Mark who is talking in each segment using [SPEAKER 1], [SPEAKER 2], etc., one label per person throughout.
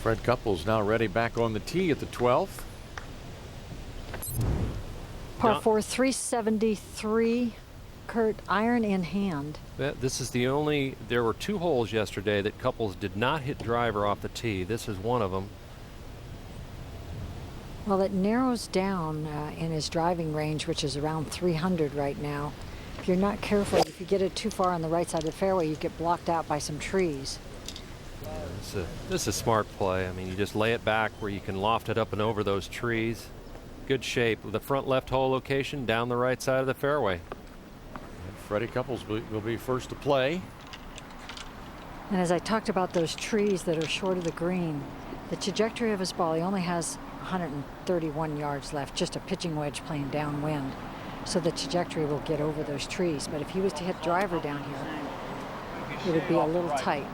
[SPEAKER 1] Fred Couples now ready back on the tee at the 12th.
[SPEAKER 2] Par 4, 373. Kurt, iron in hand.
[SPEAKER 3] This is the only, there were 2 holes yesterday that Couples did not hit driver off the tee. This is one of them.
[SPEAKER 2] Well, it narrows down in his driving range, which is around 300 right now. If you're not careful, if you get it too far on the right side of the fairway, you get blocked out by some trees.
[SPEAKER 3] This is a smart play. I mean, you just lay it back where you can loft it up and over those trees. Good shape with the front left hole location down the right side of the fairway.
[SPEAKER 1] And Freddie Couples will be first to play.
[SPEAKER 2] And as I talked about those trees that are short of the green, the trajectory of his ball, he only has 131 yards left, just a pitching wedge playing downwind. So the trajectory will get over those trees. But if he was to hit driver down here, it would be a little tight.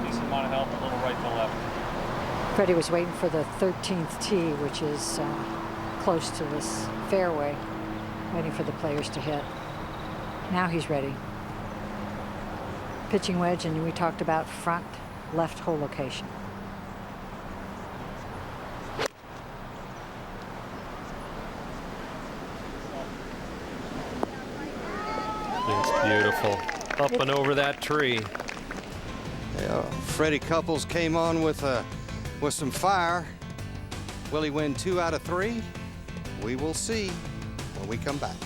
[SPEAKER 4] Decent amount of help, a little right to left.
[SPEAKER 2] Freddie was waiting for the 13th tee, which is close to this fairway, waiting for the players to hit. Now he's ready. Pitching wedge, and we talked about front left hole location.
[SPEAKER 3] It's beautiful. Up and over that tree.
[SPEAKER 5] Yeah, Freddie Couples came on with some fire. Will he win 2 out of 3? We will see when we come back.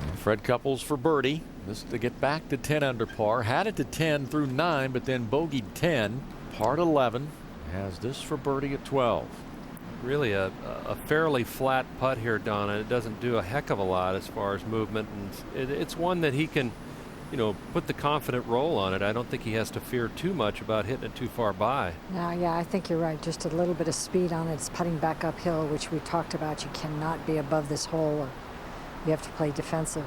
[SPEAKER 1] And Fred Couples for birdie. This to get back to 10 under par. Had it to 10 through 9, but then bogeyed 10. Par 11. Has this for birdie at 12.
[SPEAKER 3] Really a fairly flat putt here, Donna. It doesn't do a heck of a lot as far as movement, and it's one that he can, you know, put the confident roll on it. I don't think he has to fear too much about hitting it too far by.
[SPEAKER 2] Now, yeah, I think you're right. Just a little bit of speed on it. It's putting back uphill, which we talked about. You cannot be above this hole, or you have to play defensive.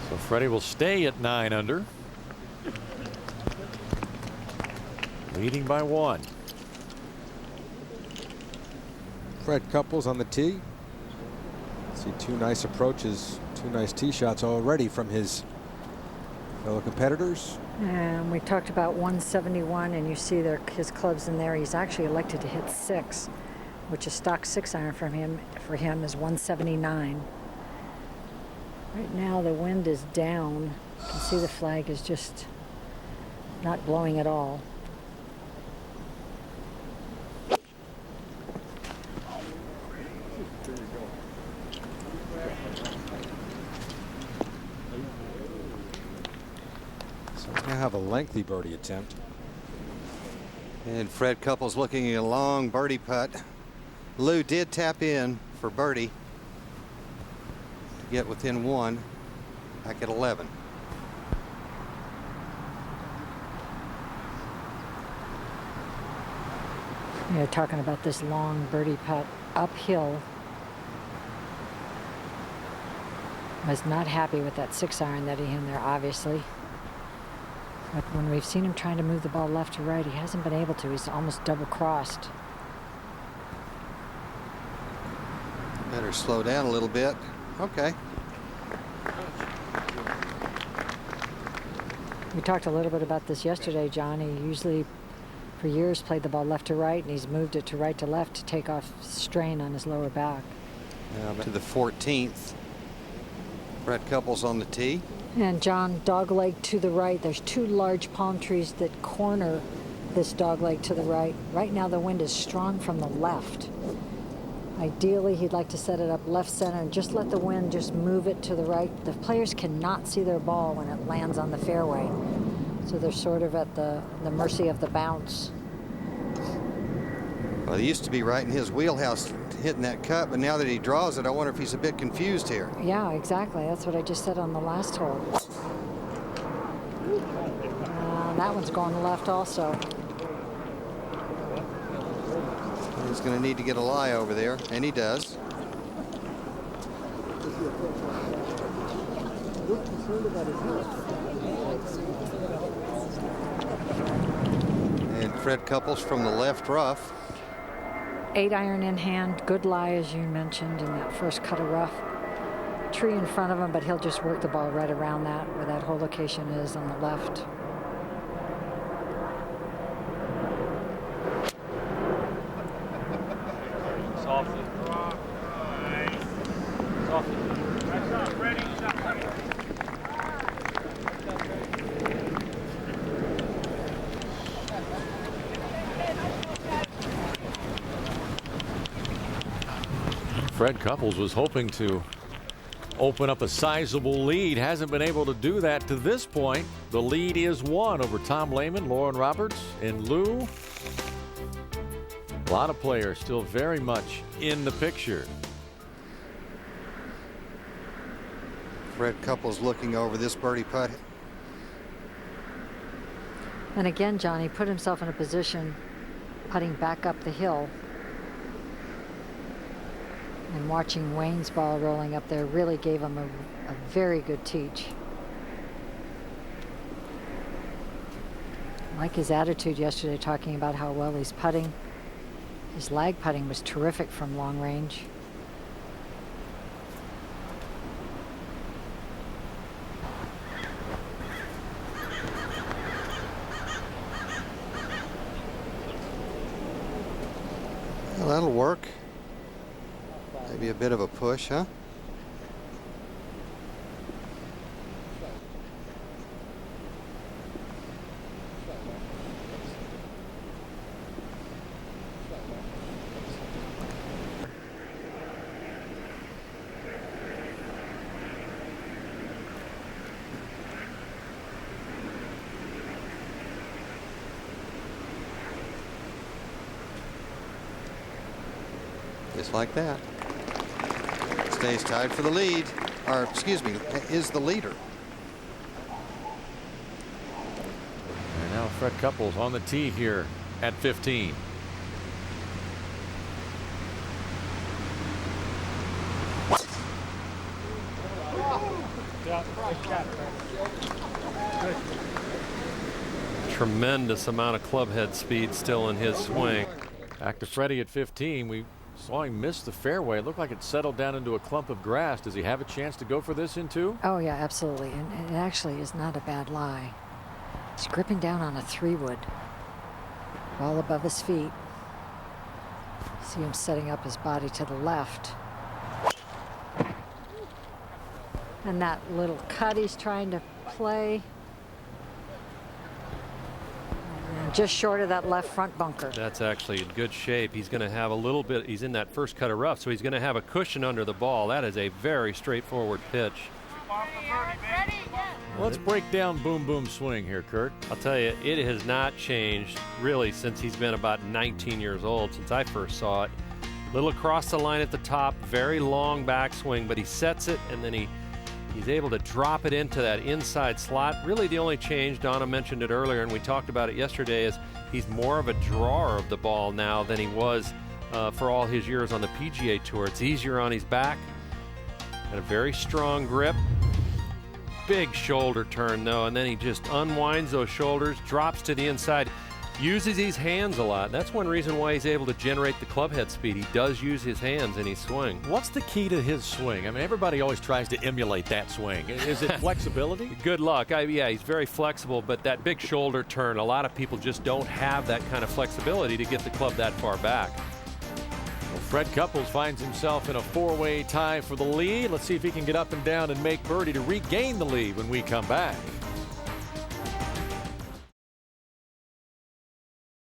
[SPEAKER 1] So Freddie will stay at 9 under. Leading by 1.
[SPEAKER 6] Fred Couples on the tee. See 2 nice approaches, 2 nice tee shots already from his fellow competitors.
[SPEAKER 2] And we talked about 171, and you see there his clubs in there. He's actually elected to hit 6, which is stock 6-iron from him. For him is 179. Right now the wind is down. You can see the flag is just not blowing at all.
[SPEAKER 6] So he's going to have a lengthy birdie attempt.
[SPEAKER 5] And Fred Couples looking at a long birdie putt. Lou did tap in for birdie to get within 1 back at 11.
[SPEAKER 2] You're talking about this long birdie putt uphill. Was not happy with that 6-iron that he hit in there, obviously. But when we've seen him trying to move the ball left to right, he hasn't been able to. He's almost double-crossed.
[SPEAKER 5] Better slow down a little bit. Okay.
[SPEAKER 2] We talked a little bit about this yesterday, John. He usually, for years, played the ball left to right, and he's moved it to right to left to take off strain on his lower back.
[SPEAKER 5] Now to the 14th. Fred Couples on the tee.
[SPEAKER 2] And John, dogleg to the right. There's 2 large palm trees that corner this dogleg to the right. Right now the wind is strong from the left. Ideally, he'd like to set it up left center and just let the wind just move it to the right. The players cannot see their ball when it lands on the fairway. So they're sort of at the mercy of the bounce.
[SPEAKER 5] Well, he used to be right in his wheelhouse hitting that cut, but now that he draws it, I wonder if he's a bit confused here.
[SPEAKER 2] Yeah, exactly. That's what I just said on the last hole. That one's going left also.
[SPEAKER 5] He's going to need to get a lie over there, and he does. And Fred Couples from the left rough.
[SPEAKER 2] 8-iron in hand, good lie as you mentioned in that first cut of rough. Tree in front of him, but he'll just work the ball right around that, where that hole location is on the left.
[SPEAKER 4] Softly. Softly. Ready.
[SPEAKER 1] Fred Couples was hoping to open up a sizable lead. Hasn't been able to do that to this point. The lead is 1 over Tom Lehman, Lauren Roberts, and Lou. A lot of players still very much in the picture.
[SPEAKER 5] Fred Couples looking over this birdie putt.
[SPEAKER 2] And again, Johnny put himself in a position putting back up the hill. And watching Wayne's ball rolling up there really gave him a very good teach. I like his attitude yesterday, talking about how well he's putting. His lag putting was terrific from long range.
[SPEAKER 5] Well, that'll work. Maybe a bit of a push, huh? Just like that. Stays tied for the lead, or excuse me, is the leader.
[SPEAKER 1] And now Fred Couples on the tee here at 15.
[SPEAKER 3] Tremendous amount of club head speed still in his swing.
[SPEAKER 1] Back to Freddie at 15. We saw him miss the fairway. It looked like it settled down into a clump of grass. Does he have a chance to go for this in 2?
[SPEAKER 2] Oh yeah, absolutely. And it actually is not a bad lie. He's gripping down on a 3-wood. Ball above his feet. See him setting up his body to the left. And that little cut he's trying to play. And just short of that left front bunker.
[SPEAKER 3] That's actually in good shape. He's going to have a little bit. He's in that first cut of rough, so he's going to have a cushion under the ball. That is a very straightforward pitch.
[SPEAKER 1] Let's break down Boom Boom swing here, Kurt.
[SPEAKER 3] I'll tell you, it has not changed really since he's been about 19 years old, since I first saw it. Little across the line at the top, very long backswing, but he sets it and then he's able to drop it into that inside slot. Really the only change, Donna mentioned it earlier and we talked about it yesterday, is he's more of a drawer of the ball now than he was for all his years on the PGA Tour. It's easier on his back and a very strong grip. Big shoulder turn though, and then he just unwinds those shoulders, drops to the inside, uses his hands a lot. That's one reason why he's able to generate the club head speed. He does use his hands in his swing.
[SPEAKER 1] What's the key to his swing? I mean, everybody always tries to emulate that swing. Is it flexibility?
[SPEAKER 3] Good luck. Yeah, he's very flexible, but that big shoulder turn, a lot of people just don't have that kind of flexibility to get the club that far back.
[SPEAKER 1] Well, Fred Couples finds himself in a 4-way tie for the lead. Let's see if he can get up and down and make birdie to regain the lead when we come back.